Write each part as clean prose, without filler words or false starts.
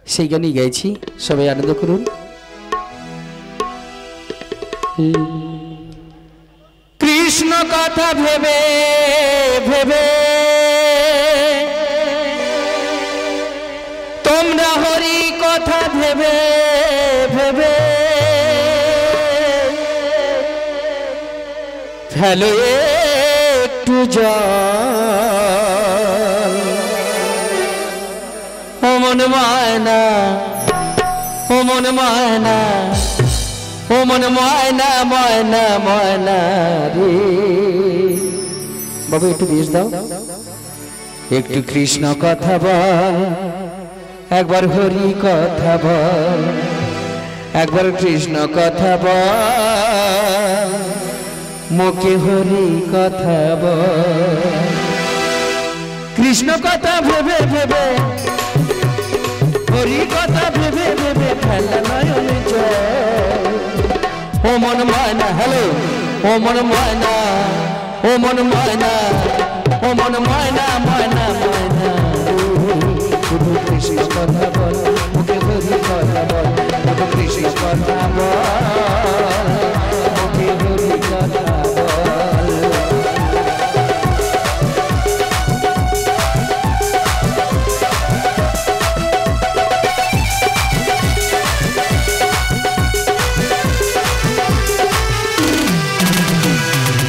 সেই গানই গাইছি, সবাই আনন্দ করুন। কৃষ্ণ কথা ভেবে ভেবে তোমরা হরি কথা ভেবে ভেবে ফেলো একটু জল। ও মন ময়না, ও মন ময়না, ও মন ময়না, ময়না ময়না রে। বাবু একটু বেশ দাও, একটু কৃষ্ণ কথা বল, একবার হরি কথা বল, একবার কৃষ্ণ কথা বল, মুখে হরি কথা বল। কৃষ্ণ কথা ভেবে ভেবে হরি কথা ভেবে ভেবে ফেলা নয়ন জল। ও মন ময়না, হ্যালো, ও মন ময়না, ও মন ময়না, ও মন ময়না, ময়না ময়না। শুধু কৃষ্ণ কথা বল, মুখে হরি কথা বল, শুধু কৃষ্ণ কথা বল, মুখে হরি কথা বল।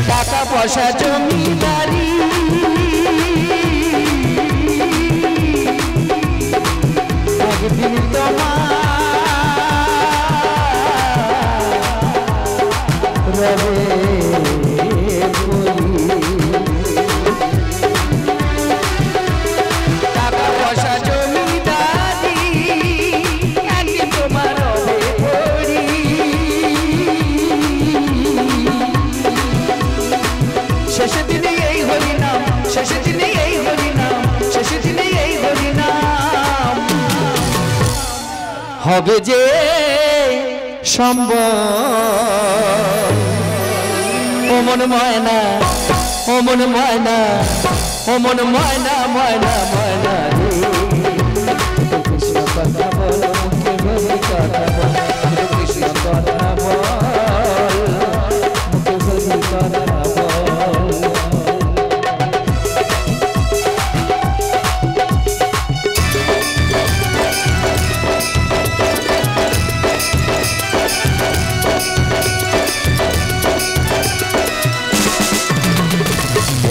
টাকা পয়সা জমিদারি একদিন তোমার রবে পরি। টাকা পয়সা জমিদারি একদিন তোমার রবে পরি। শেষে দিনে এই হরি নাম, শেষে দিনে এই হরি নাম, শেষে দিনে এই হরি নাম হবে যে সম্বল। ও মন ময়না, ও মন ময়না, ও মন ময়না, ময়না ময়না রে। কৃষ্ণ কথা বল, মুখে হরি কথা বল, কৃষ্ণ কথা বল, মুখে হরি কথা বল।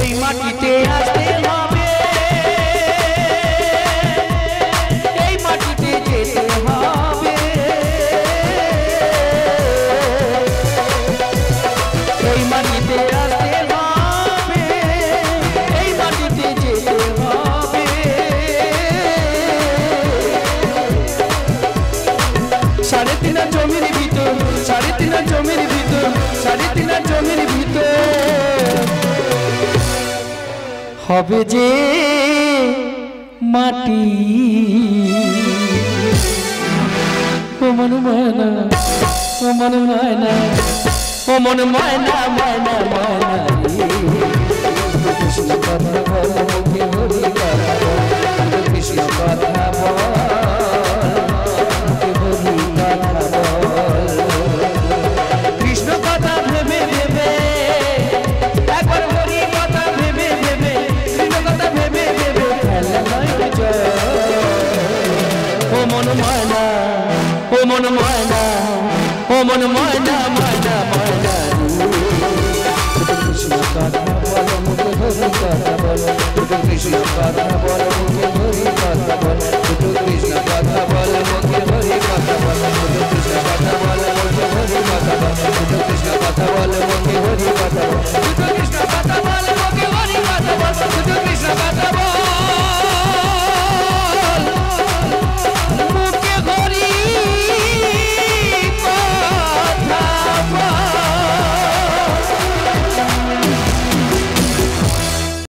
এই মাটিতে আসতে হবে, এই মাটিতে যেতে হবে, এই মাটিতে আসতে হবে, এই মাটিতে যেতে হবে। সাড়ে তিনা জমির ভিতর, সাড়ে তিনা জমির ভিতর, সাড়ে তিনা জমির ভিতর হবে যে মাটি। ও মন ময়না, ও মন ময়না, ও মন ময়না, ময়না ময়না রে। কৃষ্ণ কথা বল, মুখে হরি কথা বল, কৃষ্ণ কথা বল, মুখে হরি কথা বল। কৃষ্ণ কথা ভেবে ভেবে একবার হরি কথা ভেবে ভেবে, কৃষ্ণ কথা ভেবে ভেবে ফেলা নয়ন জল। ও মন ময়না, ও মন ময়না, ও মন ময়না, ময়না ময়না রে। কৃষ্ণ কথা বল, মুখে হরি কথা বল, কৃষ্ণ কথা বল, মুখে হরি কথা বল, কৃষ্ণ কথা বল, মুখে হরি কথা বল, কৃষ্ণ কথা বল, মুখে হরি কথা বল, কৃষ্ণ কথা বল, মুখে হরি কথা বল।